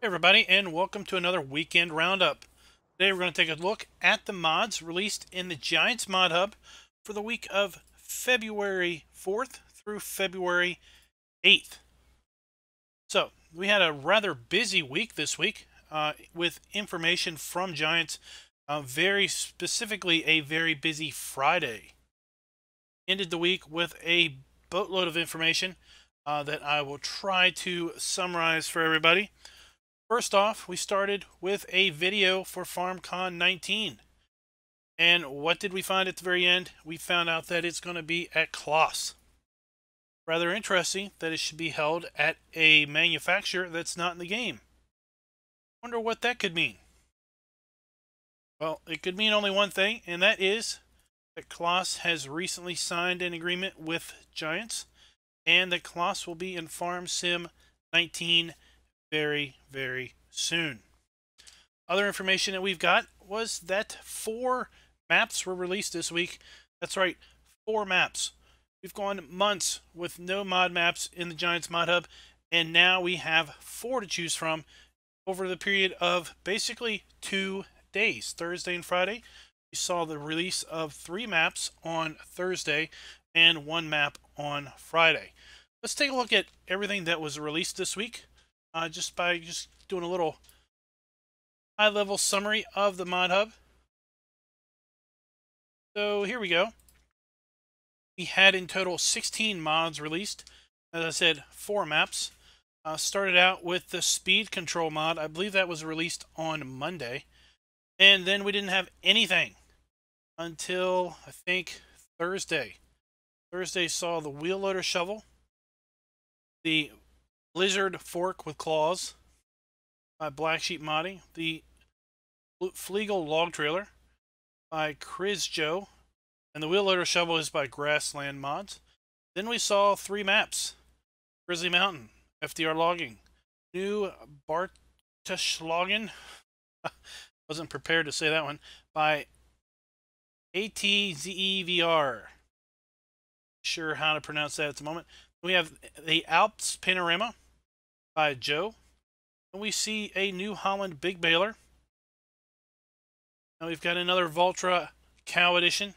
Hey everybody, and welcome to another Weekend Roundup. Today we're going to take a look at the mods released in the Giants Mod Hub for the week of February 4th through February 8th. So, we had a rather busy week this week with information from Giants, very specifically a very busy Friday. Ended the week with a boatload of information that I will try to summarize for everybody. First off, we started with a video for FarmCon 19. And what did we find at the very end? We found out that it's going to be at Kloss. Rather interesting that it should be held at a manufacturer that's not in the game. Wonder what that could mean. Well, it could mean only one thing, and that is that Kloss has recently signed an agreement with Giants, and that Kloss will be in Farm Sim 19 very, very soon. Other information that we've got was that 4 maps were released this week. That's right, 4 maps. We've gone months with no mod maps in the Giants Mod Hub, and now we have 4 to choose from over the period of basically 2 days, Thursday and Friday. We saw the release of 3 maps on Thursday and 1 map on Friday. Let's take a look at everything that was released this week. Just doing a little high-level summary of the Mod Hub. So here we go. We had in total 16 mods released. As I said, 4 maps. Started out with the speed control mod. I believe that was released on Monday. And then we didn't have anything until, I think, Thursday. Thursday saw the wheel loader shovel, the lizard fork with claws by Black Sheep Modding, the Fleagle Log trailer by Chris Joe, and the wheel loader shovel is by Grassland Mods. Then we saw 3 maps: Grizzly Mountain, FDR Logging, New Bartoschlagen, wasn't prepared to say that one, by ATZEVR. Sure how to pronounce that at the moment. We have the Alps Panorama by Joe. And we see a new Holland Big Baler. Now we've got another Voltra Cow Edition.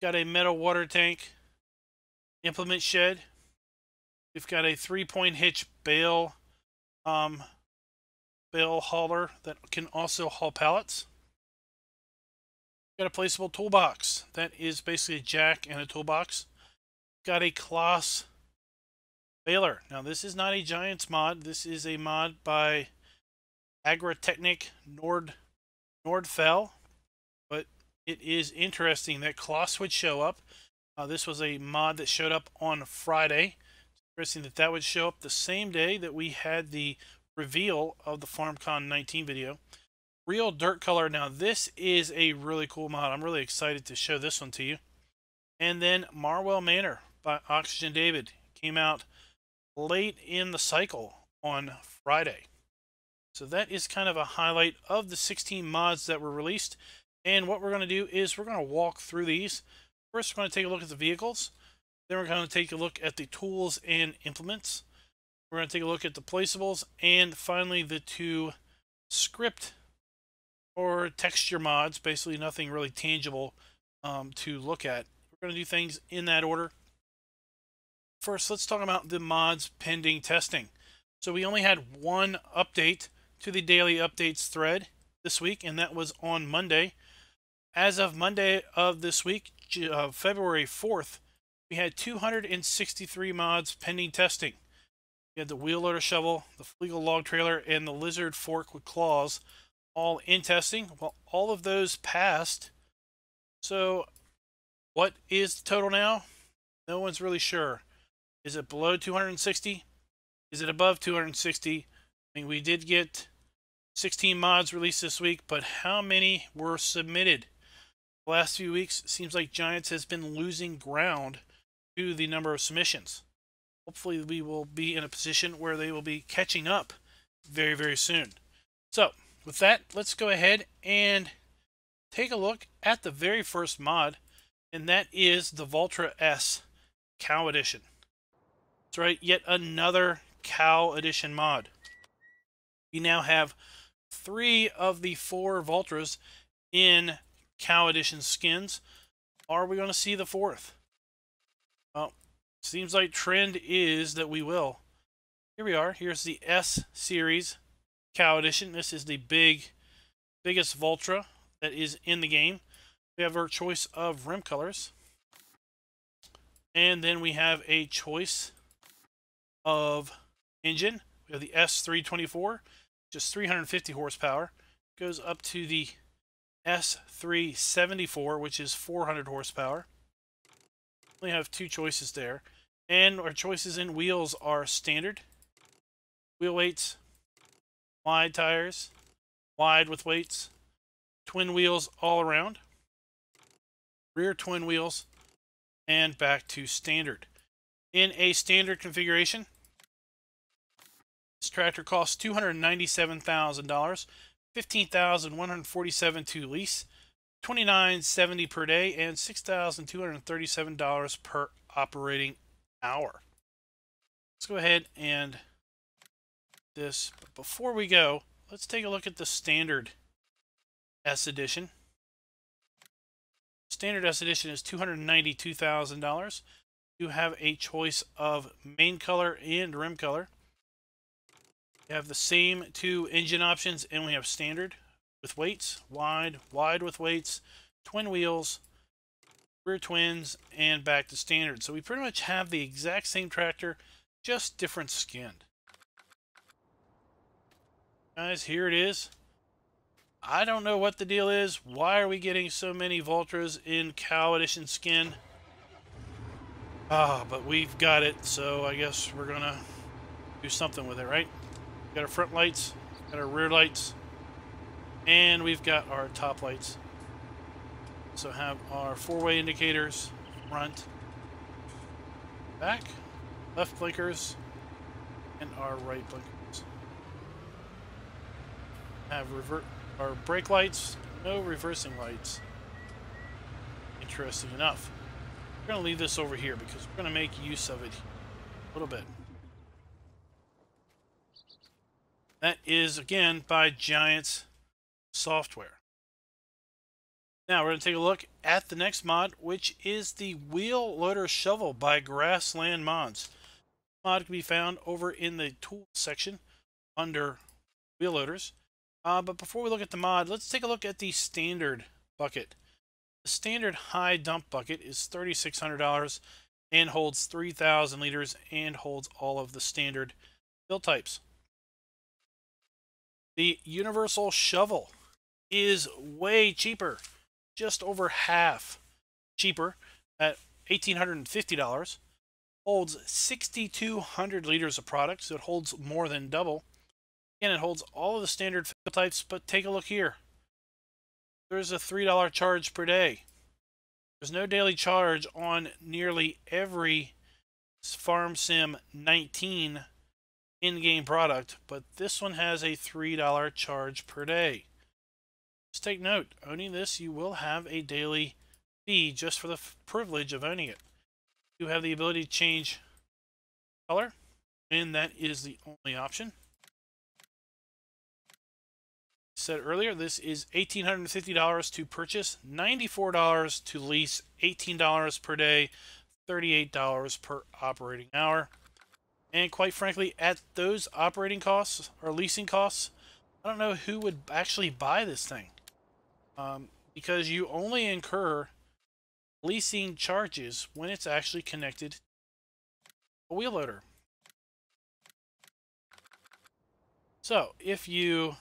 Got a metal water tank implement shed. We've got a 3-point hitch bale hauler that can also haul pallets. Got a placeable toolbox that is basically a jack and a toolbox. Got a Kloss baler. Now this is not a Giants mod. This is a mod by Agritechnic Nordfell. But it is interesting that Kloss would show up. This was a mod that showed up on Friday. It's interesting that that would show up the same day that we had the reveal of the FarmCon 19 video. Real Dirt Color. Now this is a really cool mod. I'm really excited to show this one to you. And then Marwell Manor by Oxygen David came out late in the cycle on Friday. So that is kind of a highlight of the 16 mods that were released. And what we're going to do is we're going to walk through these. First, we're going to take a look at the vehicles. Then we're going to take a look at the tools and implements. We're going to take a look at the placeables. And finally, the 2 script or texture mods. Basically, nothing really tangible to look at. We're going to do things in that order. First, let's talk about the mods pending testing. So we only had 1 update to the daily updates thread this week, and that was on Monday. As of Monday of this week, February 4th, we had 263 mods pending testing. We had the wheel loader shovel, the Fleagle Log trailer, and the lizard fork with claws all in testing. Well, all of those passed. So what is the total now? No one's really sure. Is it below 260? Is it above 260? I mean, we did get 16 mods released this week, but how many were submitted? The last few weeks, it seems like Giants has been losing ground to the number of submissions. Hopefully, we will be in a position where they will be catching up very, very soon. So, with that, let's go ahead and take a look at the very first mod, and that is the Voltra S Cow Edition. That's right, yet another Cow Edition mod. We now have 3 of the 4 Voltras in Cow Edition skins. Are we going to see the 4th? Well, seems like trend is that we will. Here we are. Here's the S Series Cow Edition. This is the biggest Voltra that is in the game. We have our choice of rim colors. And then we have a choice of engine. We have the S324, just 350 horsepower. Goes up to the S374, which is 400 horsepower. We have 2 choices there. And our choices in wheels are standard wheel weights, wide tires, wide with weights, twin wheels all around, rear twin wheels, and back to standard. In a standard configuration, this tractor costs $297,000, $15,147 to lease, $2,970 per day, and $6,237 per operating hour. Let's go ahead and this. But before we go, let's take a look at the standard S Edition. Standard S Edition is $292,000. You have a choice of main color and rim color. We have the same 2 engine options, and we have standard with weights, wide with weights, twin wheels, rear twins, and back to standard. So we pretty much have the exact same tractor, just different skin. Guys, here it is. I don't know what the deal is. Why are we getting so many Voltras in Cow Edition skin? But we've got it, so I guess we're gonna do something with it, right? Got our front lights, got our rear lights, and we've got our top lights. So have our 4-way indicators, front, back, left blinkers, and our right blinkers. Have our brake lights, no reversing lights. Interesting enough. We're going to leave this over here because we're going to make use of it a little bit. That is, again, by Giants Software. Now we're going to take a look at the next mod, which is the Wheel Loader Shovel by Grassland Mods. Mod can be found over in the Tools section under Wheel Loaders. But before we look at the mod, let's take a look at the standard bucket. The standard high dump bucket is $3,600 and holds 3,000 liters and holds all of the standard fill types. The universal shovel is way cheaper, just over half cheaper at $1,850. Holds 6,200 liters of product, so it holds more than double. Again, it holds all of the standard fill types, but take a look here. There's a $3 charge per day. There's no daily charge on nearly every Farm Sim 19 in-game product, but this one has a $3 charge per day. Just take note, owning this, you will have a daily fee just for the privilege of owning it. You have the ability to change color, and that is the only option. Said earlier, this is $1,850 to purchase, $94 to lease, $18 per day, $38 per operating hour. And quite frankly, at those operating costs or leasing costs, I don't know who would actually buy this thing. Because you only incur leasing charges when it's actually connected to a wheel loader. So if you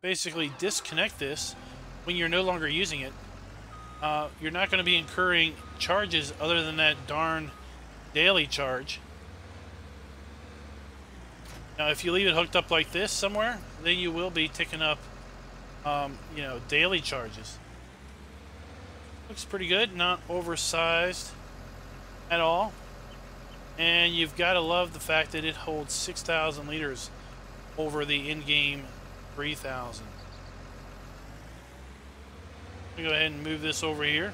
basically disconnect this when you're no longer using it, you're not going to be incurring charges other than that darn daily charge. Now if you leave it hooked up like this somewhere, then you will be ticking up daily charges. Looks pretty good, not oversized at all, and you've got to love the fact that it holds 6,000 liters over the in-game 3,000. Let me go ahead and move this over here.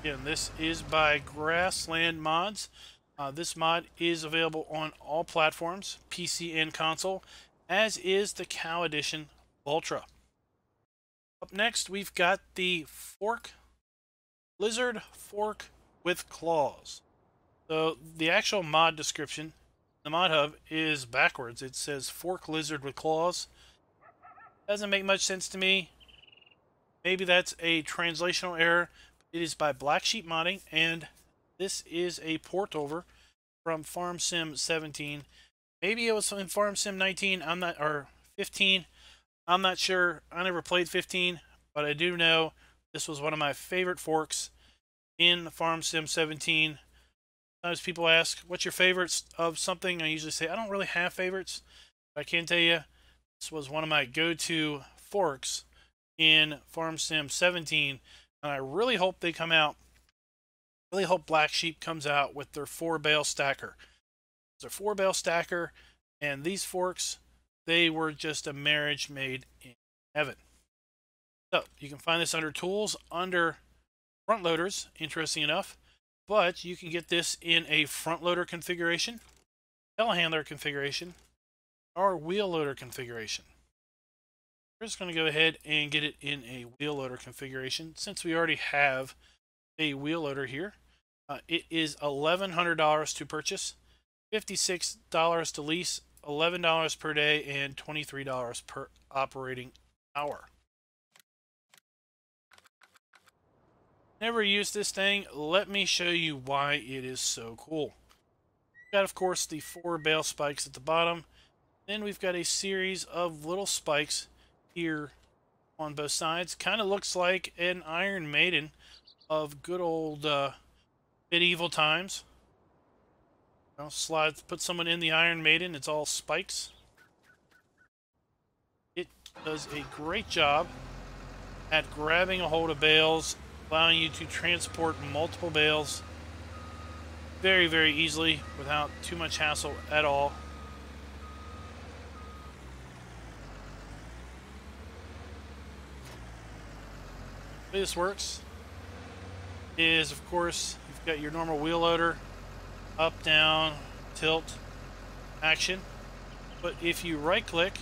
Again, this is by Grassland Mods. This mod is available on all platforms, PC and console, as is the Cow Edition Ultra. Up next, we've got the Lizard Fork with Claws. So the actual mod description, the mod hub, is backwards. It says Fork Lizard with Claws. Doesn't make much sense to me. Maybe that's a translational error. It is by Black Sheep Modding, and this is a port over from Farm Sim 17. Maybe it was in Farm Sim 19. Or 15. I'm not sure. I never played 15, but I do know this was one of my favorite forks in Farm Sim 17. Sometimes people ask, what's your favorites of something? I usually say, I don't really have favorites. But I can tell you, this was one of my go-to forks in Farm Sim 17. And I really hope they come out. Really hope Black Sheep comes out with their 4-bale stacker. It's a 4-bale stacker, and these forks, they were just a marriage made in heaven. So you can find this under tools, under front loaders, interesting enough, but you can get this in a front loader configuration, telehandler configuration, or wheel loader configuration. We're just going to go ahead and get it in a wheel loader configuration since we already have a wheel loader here. It is $1,100 to purchase, $56 to lease, $11 per day, and $23 per operating hour. Never used this thing. Let me show you why it is so cool. We've got, of course, the 4 bale spikes at the bottom. Then we've got a series of little spikes here on both sides. Kind of looks like an Iron Maiden of good old medieval times. Put someone in the Iron Maiden, it's all spikes. It does a great job at grabbing a hold of bales, allowing you to transport multiple bales very, very easily without too much hassle at all. The way this works is, of course, you've got your normal wheel loader, up, down, tilt, action. But if you right click,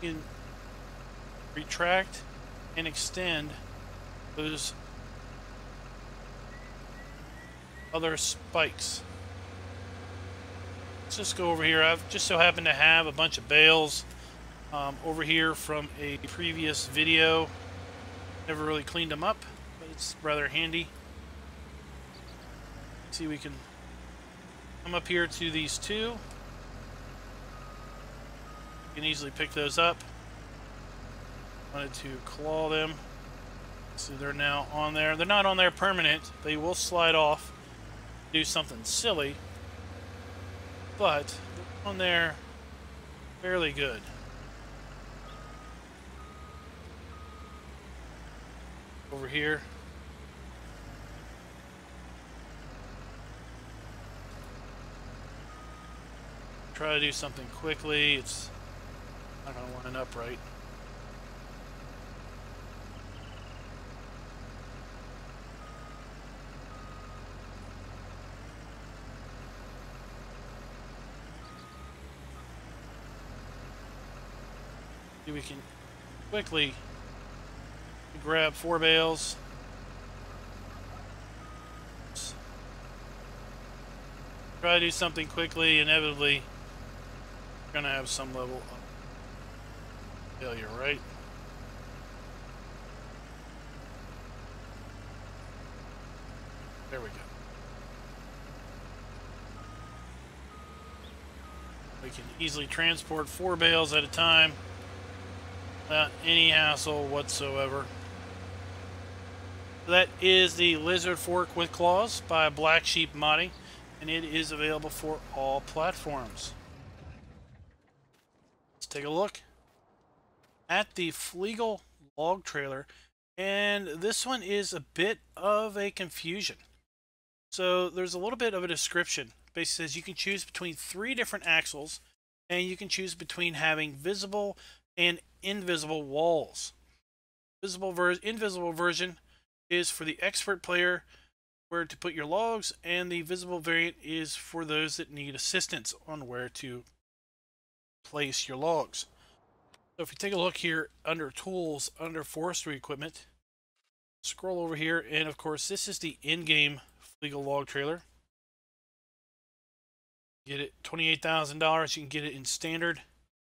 you can retract and extend those other spikes. Let's just go over here. I've just so happened to have a bunch of bales over here from a previous video. Never really cleaned them up, but it's rather handy. See, we can come up here to these two. You can easily pick those up. Wanted to claw them. So they're now on there. They're not on there permanent. They will slide off, do something silly, but they're on there fairly good. Over here. Try to do something quickly. It's not going to line up right. We can quickly grab 4 bales. Try to do something quickly. Inevitably, you're going to have some level of failure, right? There we go. We can easily transport 4 bales at a time without any hassle whatsoever. That is the Lizard Fork with Claws by Black Sheep Modding, and it is available for all platforms. Let's take a look at the Fleagle Log trailer, and this one is a bit of a confusion. So there's a little bit of a description. Basically says you can choose between 3 different axles, and you can choose between having visible and invisible walls. Invisible version is for the expert player where to put your logs, and the visible variant is for those that need assistance on where to place your logs. So if you take a look here under tools, under forestry equipment, scroll over here, and of course this is the in-game Fleagle Log trailer. Get it $28,000. You can get it in standard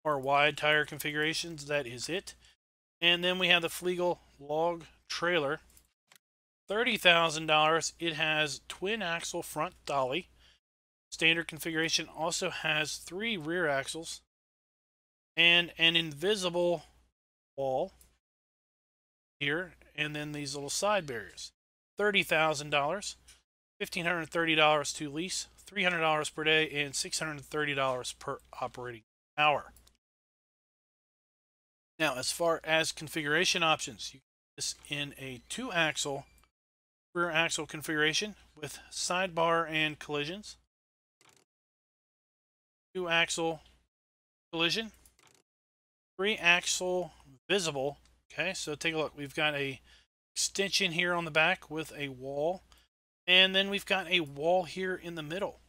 or wide tire configurations. That is it. And then we have the Fleagle Log trailer, $30,000. It has twin axle front dolly. Standard configuration, also has 3 rear axles and an invisible wall here, and then these little side barriers. $30,000, $1,530 to lease, $300 per day, and $630 per operating hour. Now, as far as configuration options, you get this in a 2-axle rear axle configuration with sidebar and collisions. 2-axle collision, 3-axle visible. Okay, so take a look. We've got a extension here on the back with a wall, and then we've got a wall here in the middle.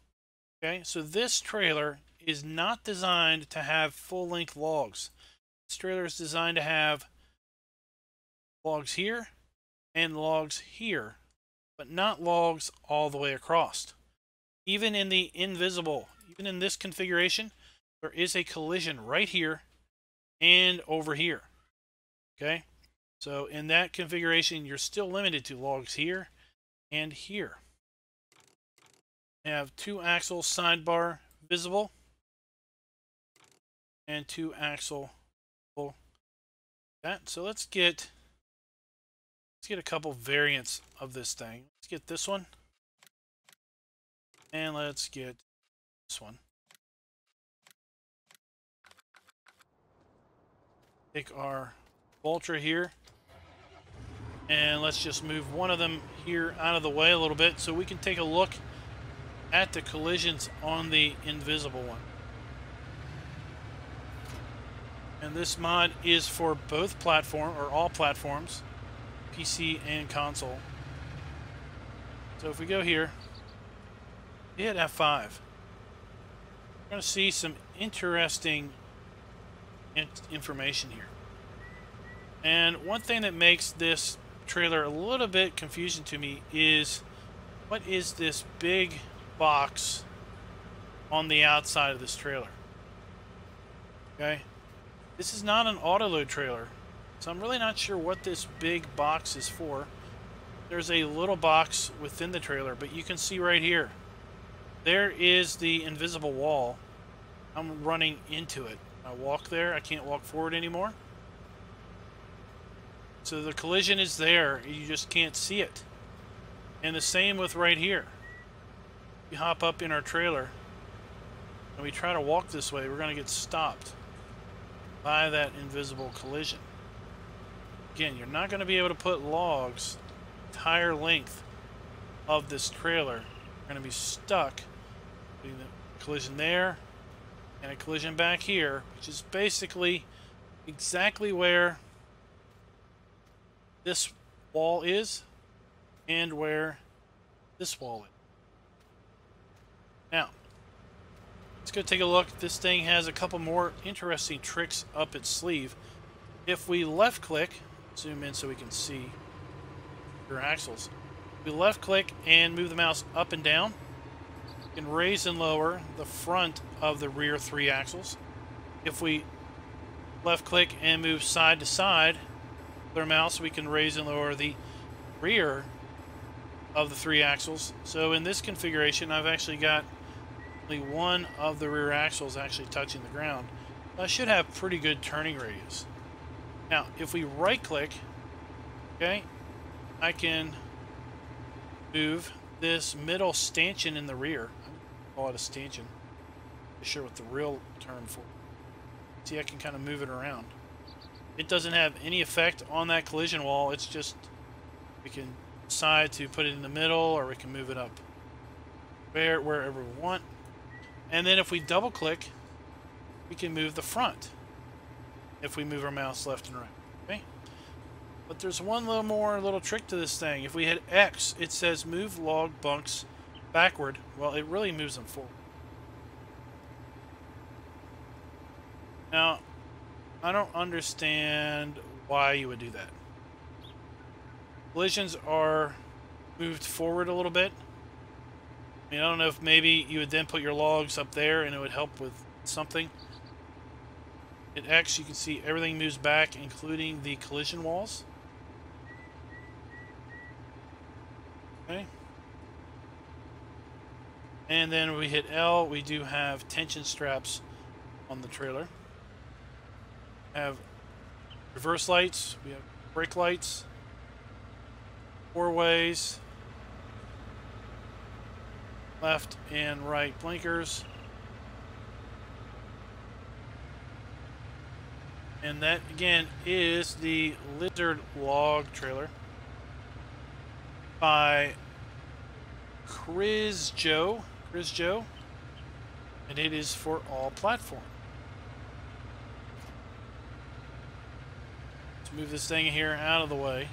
Okay, so this trailer is not designed to have full-length logs. This trailer is designed to have logs here and logs here, but not logs all the way across. Even in the invisible, even in this configuration, there is a collision right here and over here. Okay, so in that configuration, you're still limited to logs here and here. We have 2-axle sidebar visible and 2-axle that. So let's get a couple variants of this thing. Let's get this one, and let's get this one. Take our Ultra here, and let's just move one of them here out of the way a little bit so we can take a look at the collisions on the invisible one. And this mod is for both platform, or all platforms, PC and console. So if we go here, hit F5, we're going to see some interesting information here. And one thing that makes this trailer a little bit confusing to me is, what is this big box on the outside of this trailer? Okay, this is not an autoload trailer, so I'm really not sure what this big box is for. There's a little box within the trailer, but you can see right here, there is the invisible wall. I'm running into it. I walk there, I can't walk forward anymore. So the collision is there, you just can't see it. And the same with right here. We hop up in our trailer and we try to walk this way, we're going to get stopped by that invisible collision. Again, you're not going to be able to put logs the entire length of this trailer. You're going to be stuck between the collision there and a collision back here, which is basically exactly where this wall is and where this wall is. Now, let's go take a look. This thing has a couple more interesting tricks up its sleeve. If we left click, zoom in so we can see your axles. We left click and move the mouse up and down. You can raise and lower the front of the rear 3 axles. If we left click and move side to side with our mouse, we can raise and lower the rear of the 3 axles. So in this configuration, I've actually got only one of the rear axles actually touching the ground. I should have pretty good turning radius. Now, if we right click, okay, I can move this middle stanchion in the rear. I call it a stanchion. I'm not sure what the real term for it. See, I can kind of move it around. It doesn't have any effect on that collision wall. It's just, we can decide to put it in the middle, or we can move it up wherever we want. And then if we double click, we can move the front if we move our mouse left and right. Okay. But there's one little trick to this thing. If we hit X, it says move log bunks backward. Well, it really moves them forward. Now, I don't understand why you would do that. Collisions are moved forward a little bit. I mean, I don't know if maybe you would then put your logs up there and it would help with something. At X, you can see everything moves back, including the collision walls. Okay. And then when we hit L, we do have tension straps on the trailer. We have reverse lights, we have brake lights, 4-ways, left and right blinkers. And that, again, is the Lizard Log trailer by Chris Joe, and it is for all platforms. Let's move this thing here out of the way.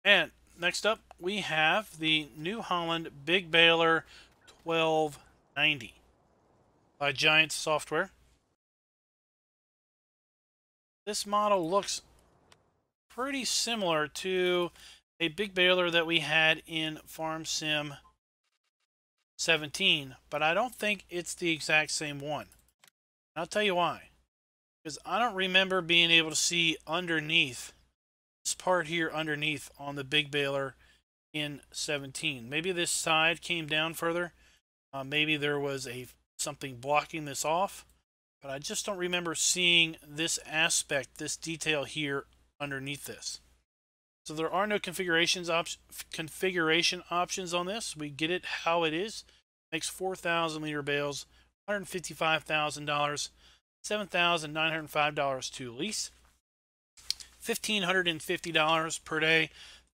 And next up, we have the New Holland Big Baler 1290 by Giant Software. This model looks pretty similar to a big baler that we had in Farm Sim 17, but I don't think it's the exact same one. I'll tell you why. Because I don't remember being able to see underneath this part here underneath on the big baler in 17. Maybe this side came down further. Maybe there was something blocking this off, but I just don't remember seeing this aspect, this detail here underneath this. So there are no configuration options on this. We get it how it is. Makes 4,000 liter bales, $155,000, $7,905 to lease. $1,550 per day,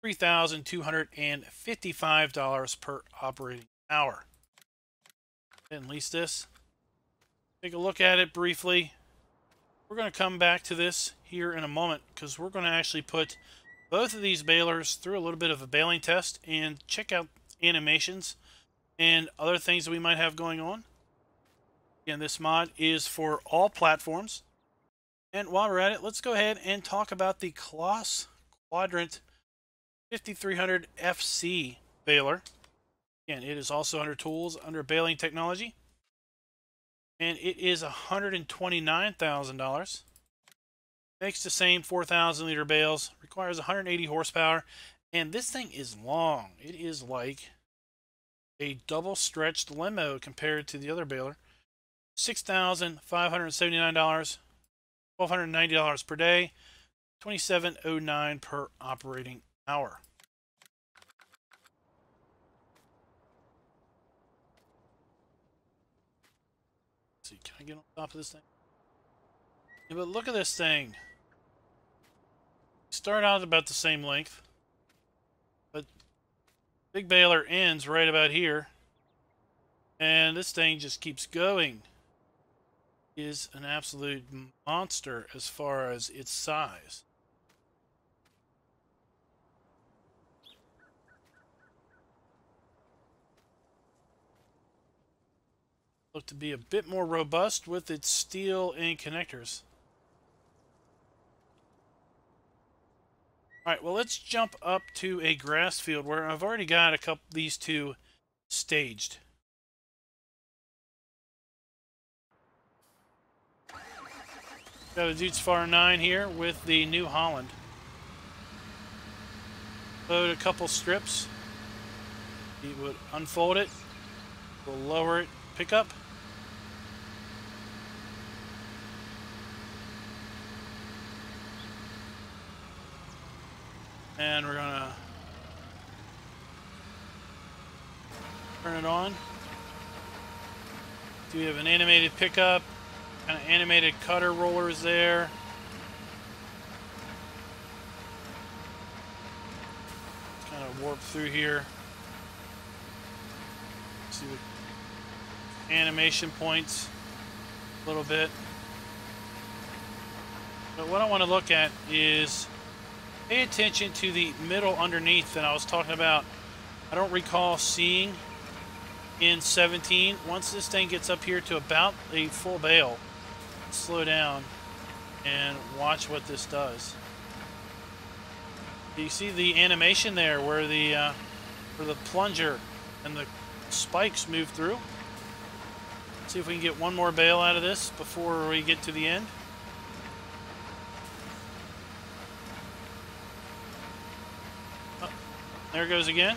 $3,255 per operating hour. And lease this. Take a look at it briefly. We're going to come back to this here in a moment because we're going to actually put both of these balers through a little bit of a baling test and check out animations and other things that we might have going on. Again, this mod is for all platforms. And while we're at it, let's go ahead and talk about the Kloss Quadrant 5300 FC baler. Again, it is also under tools, under baling technology. And it is $129,000. Makes the same 4,000 liter bales, requires 180 horsepower, and this thing is long. It is like a double stretched limo compared to the other baler. $6,579. $1,290 per day, $2,709 per operating hour. Let's see, can I get on top of this thing? Yeah, but look at this thing. Start out about the same length, but big baler ends right about here, and this thing just keeps going. Is an absolute monster as far as its size. Look to be a bit more robust with its steel and connectors. Alright, well, let's jump up to a grass field where I've already got these two staged. Got a Dudes Far 9 here with the New Holland. Load a couple strips. You would unfold it. We'll lower it, pick up. And we're gonna turn it on. Do we have an animated pickup? Kind of animated cutter rollers there. Kind of warp through here. See what animation points a little bit. But what I want to look at is pay attention to the middle underneath that I was talking about. I don't recall seeing in 17. Once this thing gets up here to about a full bale, slow down and watch what this does. Do you see the animation there where the plunger and the spikes move through? Let's see if we can get one more bale out of this before we get to the end. Oh, there it goes again.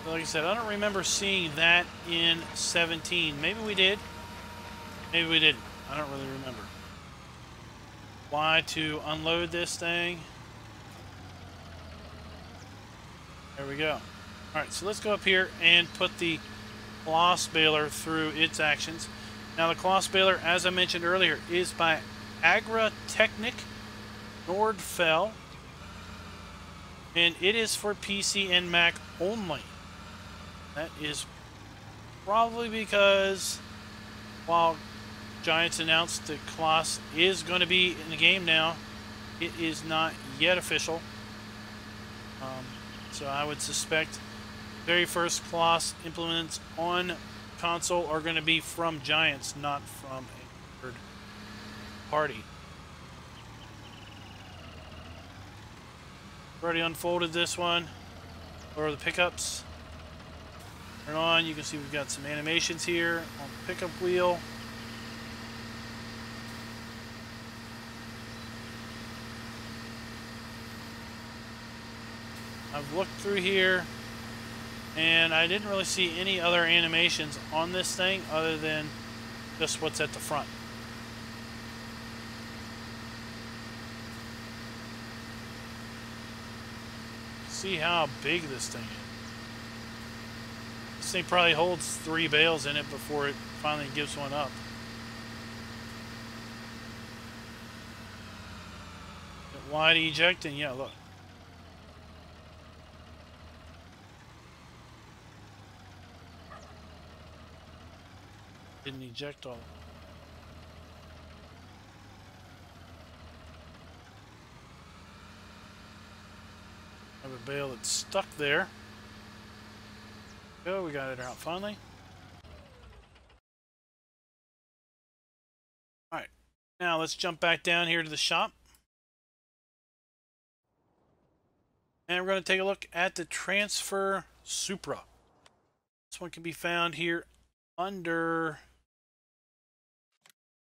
Like I said, I don't remember seeing that in 17. Maybe we did. Maybe we didn't. I don't really remember. Y to unload this thing. There we go. Alright, so let's go up here and put the cloth baler through its actions. Now the cloth baler, as I mentioned earlier, is by Agritechnic Nordfell. And it is for PC and Mac only. That is probably because while Giants announced that Kloss is going to be in the game now, it is not yet official. So I would suspect very first Kloss implements on console are going to be from Giants, not from a third party. Already unfolded this one. Lower the pickups. Turn on. You can see we've got some animations here on the pickup wheel. I've looked through here and I didn't really see any other animations on this thing other than just what's at the front. See how big this thing is. This thing probably holds 3 bales in it before it finally gives one up. Wide eject, and yeah, look. Didn't eject all. Have a bale that's stuck there. Go, we got it out finally. Alright, now let's jump back down here to the shop. And we're going to take a look at the transfer Supra. This one can be found here under...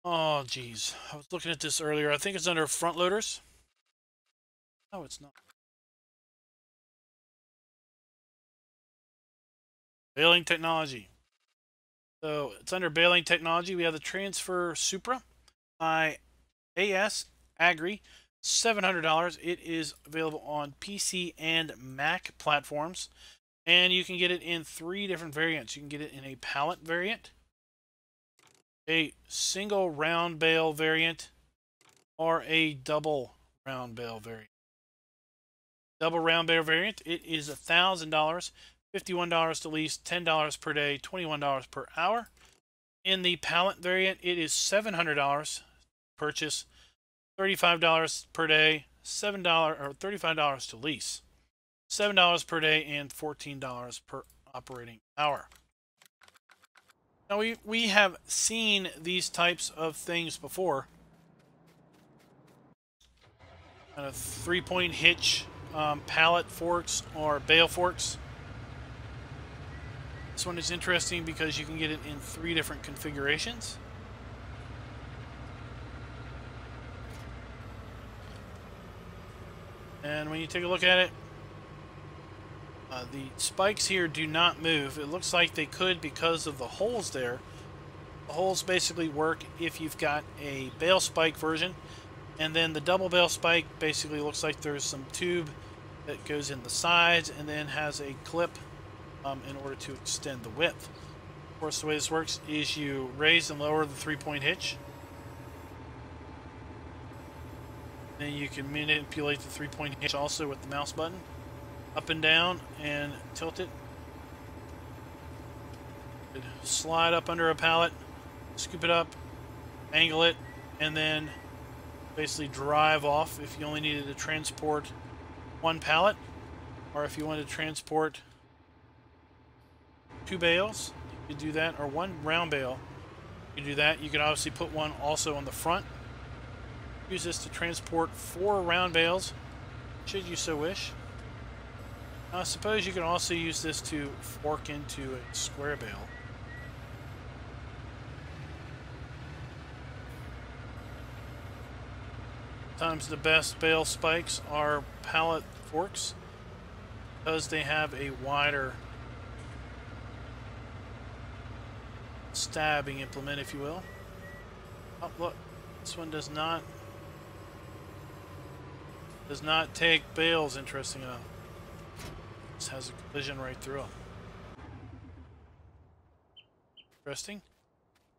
Oh, geez. I was looking at this earlier. I think it's under front loaders. No, it's not. Baling technology. So it's under baling technology. We have the transfer Supra by AS Agri, $700. It is available on PC and Mac platforms, and you can get it in 3 different variants. You can get it in a pallet variant, a single round bale variant, or a double round bale variant. Double round bale variant, it is $1,000. $51 to lease, $10 per day, $21 per hour. In the pallet variant, it is $700 purchase, $35 per day, $35 to lease, $7 per day, and $14 per operating hour. Now we have seen these types of things before. Kind of 3-point hitch pallet forks or bale forks. This one is interesting because you can get it in 3 different configurations. And when you take a look at it, the spikes here do not move. It looks like they could because of the holes there. The holes basically work if you've got a bale spike version, and then the double bale spike basically looks like there's some tube that goes in the sides and then has a clip in order to extend the width. Of course, the way this works is you raise and lower the 3-point hitch. Then you can manipulate the 3-point hitch also with the mouse button. Up and down and tilt it. Slide up under a pallet, scoop it up, angle it, and then basically drive off if you only needed to transport one pallet, or if you wanted to transport 2 bales, you could do that, or 1 round bale. You could do that. You could obviously put one also on the front. Use this to transport 4 round bales, should you so wish. I suppose you can also use this to fork into a square bale. Sometimes the best bale spikes are pallet forks because they have a wider stabbing implement, if you will. Oh, look, this one does not take bales, interesting enough. This has a collision right through them. Interesting.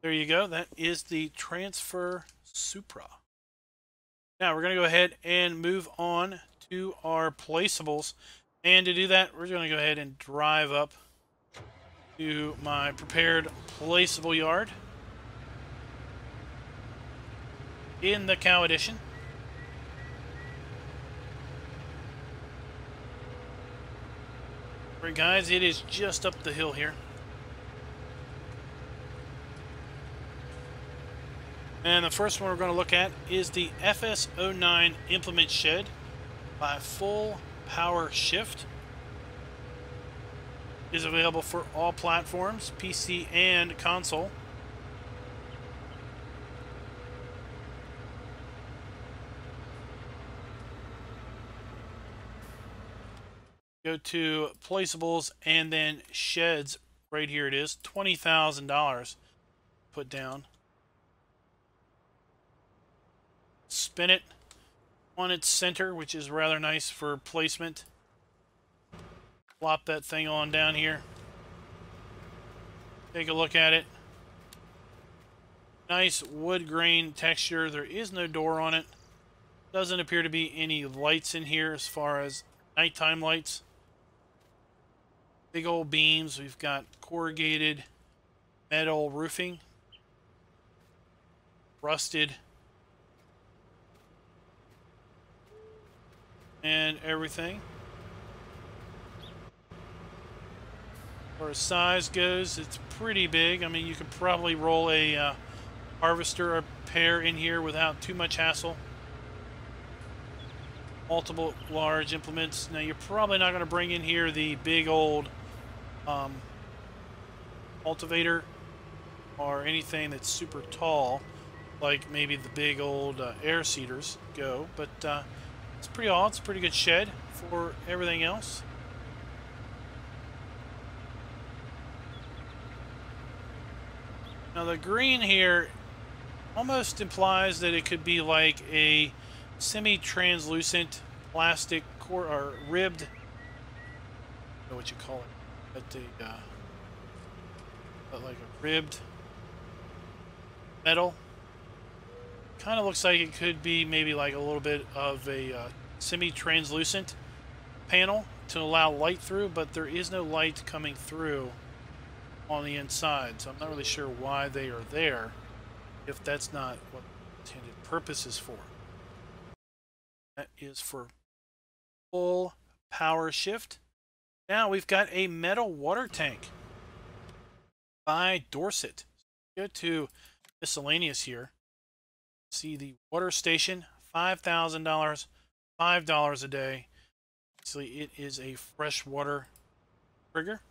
There you go. That is the Transfer Supra. Now we're going to go ahead and move on to our placeables. And to do that, we're going to go ahead and drive up to my prepared placeable yard in the Cow Edition. Alright guys, it is just up the hill here. And the first one we're going to look at is the FS19 Implement Shed by Full Power Shift. It is available for all platforms, PC and console. Go to placeables and then sheds. Right here it is, $20,000 put down. Spin it on its center, which is rather nice for placement. Plop that thing on down here. Take a look at it. Nice wood grain texture. There is no door on it. Doesn't appear to be any lights in here as far as nighttime lights. Big old beams. We've got corrugated metal roofing. Rusted. And everything. As far as size goes, it's pretty big. I mean, you could probably roll a harvester or pair in here without too much hassle. Multiple large implements. Now, you're probably not going to bring in here the big old cultivator or anything that's super tall, like maybe the big old air seeders go, but it's pretty odd. It's a pretty good shed for everything else. Now the green here almost implies that it could be like a semi-translucent plastic core or ribbed, I don't know what you call it, but like a ribbed metal. Kind of looks like it could be maybe like a little bit of a semi-translucent panel to allow light through, but there is no light coming through on the inside, so I'm not really sure why they are there if that's not what the intended purpose is for. That is for full power shift. Now we've got a metal water tank by Dorset. Go to miscellaneous here. See the water station, $5,000, $5 a day. Actually, it is a freshwater trigger.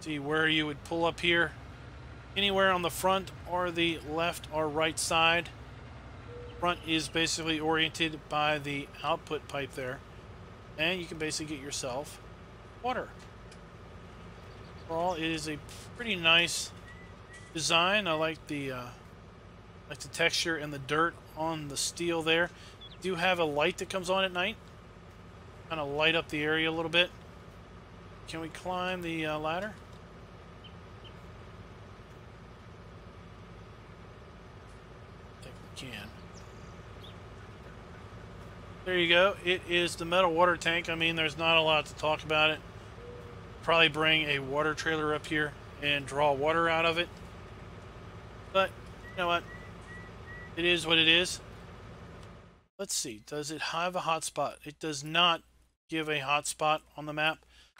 See where you would pull up here. Anywhere on the front or the left or right side. Front is basically oriented by the output pipe there. And you can basically get yourself water. Overall, it is a pretty nice design. I like the texture and the dirt on the steel there. Do have a light that comes on at night. Kind of light up the area a little bit. Can we climb the ladder? I think we can. There you go. It is the metal water tank. I mean, there's not a lot to talk about it. probably bring a water trailer up here and draw water out of it. But, you know what? It is what it is. Let's see. Does it have a hotspot? It does not give a hotspot on the map.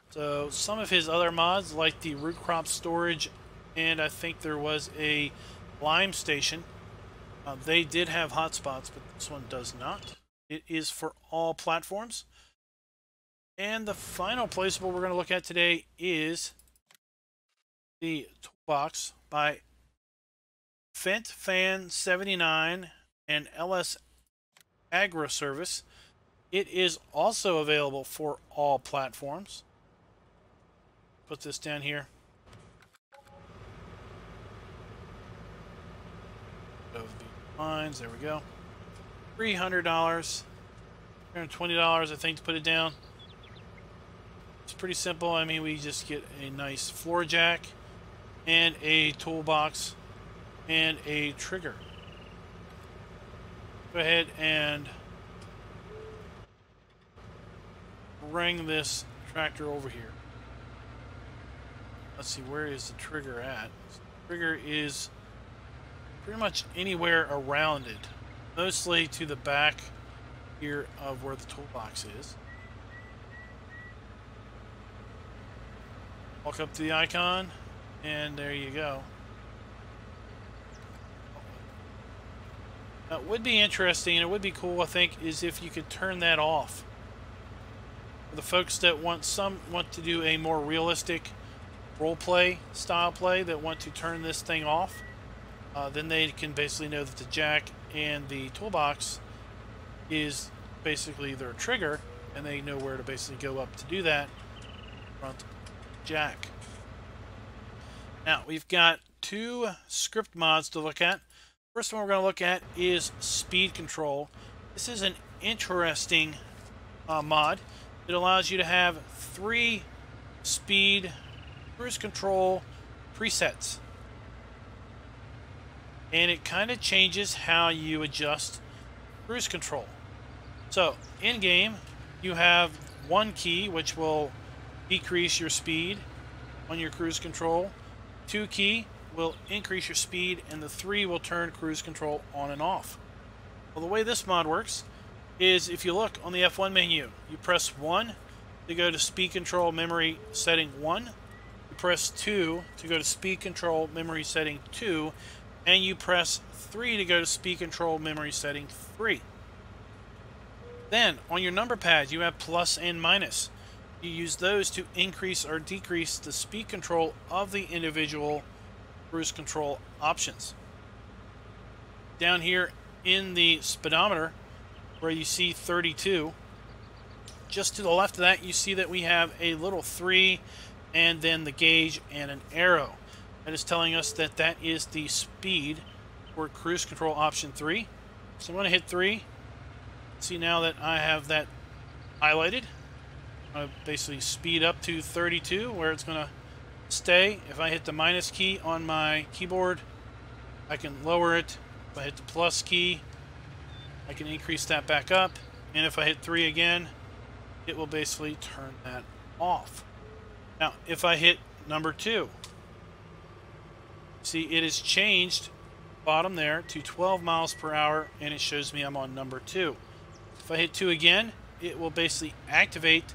So some of his other mods, like the root crop storage, and I think there was a lime station, they did have hotspots, but this one does not. It is for all platforms. And the final placeable we're going to look at today is the toolbox by FS19 and LS Agro Service. It is also available for all platforms. Put this down here. Over the lines, there we go. $300, $320, I think, to put it down. It's pretty simple. I mean, we just get a nice floor jack and a toolbox and a trigger. Go ahead and bring this tractor over here. Let's see, where is the trigger at? The trigger is pretty much anywhere around it, mostly to the back here of where the toolbox is. Walk up to the icon, and there you go. Now, what would be interesting, and it would be cool, I think, is if you could turn that off. For the folks that want to do a more realistic roleplay style play, that want to turn this thing off, then they can basically know that the jack and the toolbox is basically their trigger, and they know where to basically go up to do that. Front jack. Now, we've got two script mods to look at. First one we're going to look at is speed control. This is an interesting mod. It allows you to have 3 speed cruise control presets. And it kind of changes how you adjust cruise control. So, in game, you have 1 key, which will decrease your speed on your cruise control. 2 key will increase your speed, and the 3 will turn cruise control on and off. Well, the way this mod works is, if you look on the F1 menu, you press 1 to go to speed control memory setting 1, you press 2 to go to speed control memory setting 2, and you press 3 to go to speed control memory setting 3. Then, on your number pad, you have plus and minus. You use those to increase or decrease the speed control of the individual cruise control options. Down here in the speedometer, where you see 32, just to the left of that, you see that we have a little 3 and then the gauge and an arrow. That is telling us that that is the speed for cruise control option 3. So I'm going to hit 3. See now that I have that highlighted. I'm going to basically speed up to 32, where it's going to stay. If I hit the minus key on my keyboard, I can lower it. If I hit the plus key, I can increase that back up. And if I hit 3 again, it will basically turn that off. Now, if I hit number 2, see, it has changed bottom there to 12 miles per hour, and it shows me I'm on number 2. If I hit 2 again, it will basically activate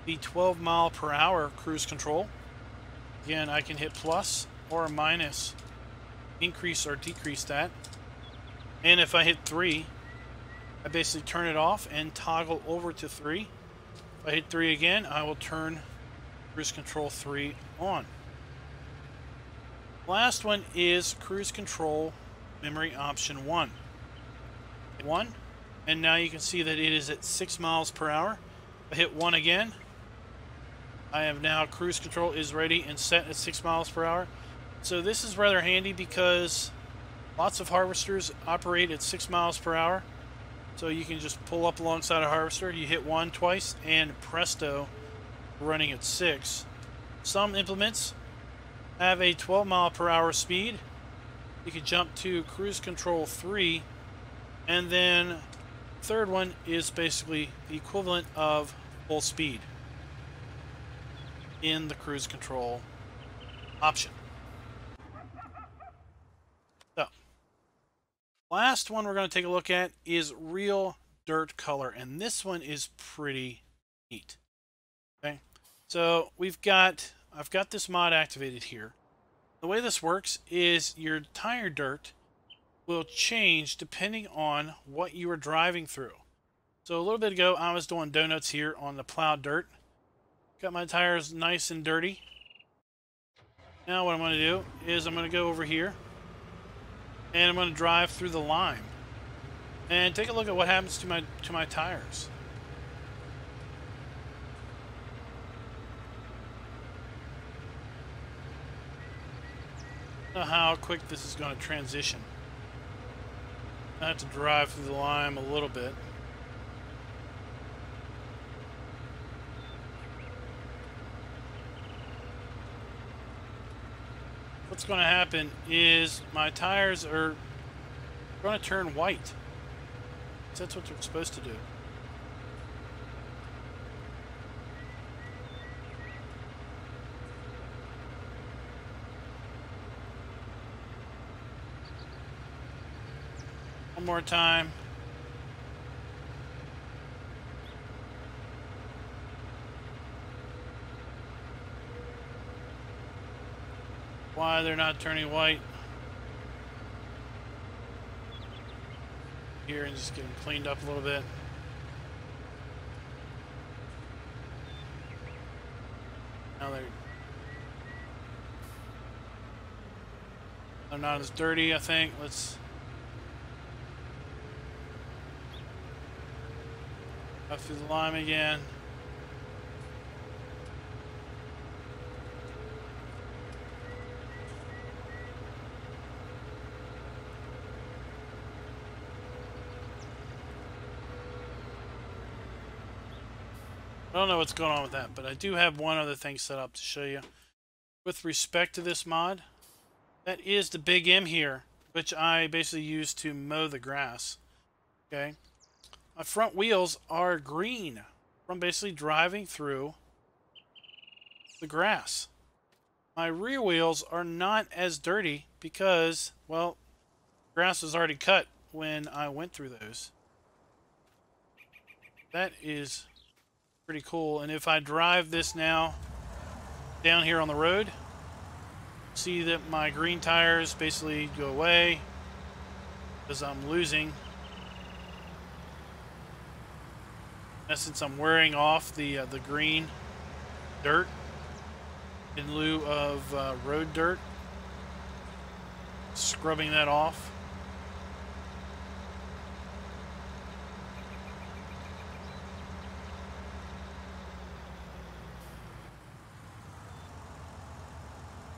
the 12 mile per hour cruise control. Again, I can hit plus or minus, increase or decrease that. And if I hit 3, I basically turn it off and toggle over to 3. If I hit 3 again, I will turn cruise control 3 on. Last one is cruise control memory option 1. 1, and now you can see that it is at 6 miles per hour. If I hit 1 again, I have now cruise control is ready and set at 6 miles per hour. So this is rather handy because lots of harvesters operate at 6 miles per hour. So you can just pull up alongside a harvester, you hit 1 twice, and presto, running at 6. Some implements have a 12 mile per hour speed. You can jump to cruise control 3, and then third one is basically the equivalent of full speed. in the cruise control option. So, last one we're going to take a look at is real dirt color, and this one is pretty neat. Okay, so I've got this mod activated here. The way this works is your tire dirt will change depending on what you are driving through. So a little bit ago, I was doing donuts here on the plowed dirt. Got my tires nice and dirty. Now what I'm going to do is I'm going to go over here and I'm going to drive through the lime and take a look at what happens to my tires. I don't know how quick this is going to transition. I have to drive through the lime a little bit. What's going to happen is my tires are going to turn white. That's what they're supposed to do. One more time. Why they're not turning white. Here and just get them cleaned up a little bit. Now they're not as dirty, I think. Let's go through the lime again. I don't know what's going on with that, but I do have one other thing set up to show you. With respect to this mod, that is the Big M here, which I basically use to mow the grass. Okay, my front wheels are green from basically driving through the grass. My rear wheels are not as dirty because, well, grass was already cut when I went through those. That is pretty cool. And if I drive this now down here on the road, see that my green tires basically go away because I'm losing. In essence, I'm wearing off the green dirt in lieu of road dirt, scrubbing that off.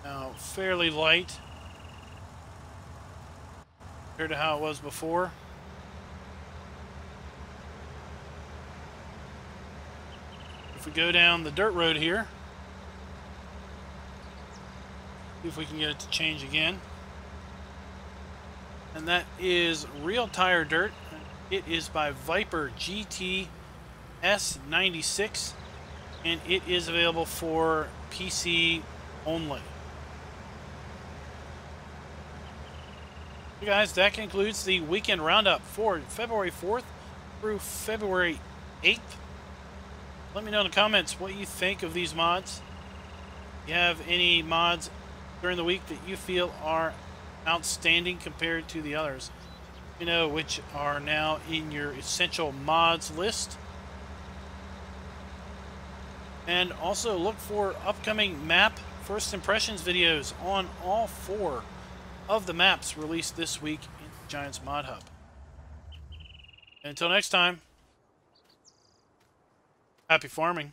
Now, fairly light compared to how it was before. If we go down the dirt road here, see if we can get it to change again. And that is real tire dirt. It is by Viper GT S96, and it is available for PC only. Okay, guys, that concludes the weekend roundup for February 4th through February 8th. Let me know in the comments what you think of these mods. If you have any mods during the week that you feel are outstanding compared to the others, you know, which are now in your essential mods list. And also look for upcoming map first impressions videos on all 4 of the maps released this week in the Giants Mod Hub. And until next time, happy farming.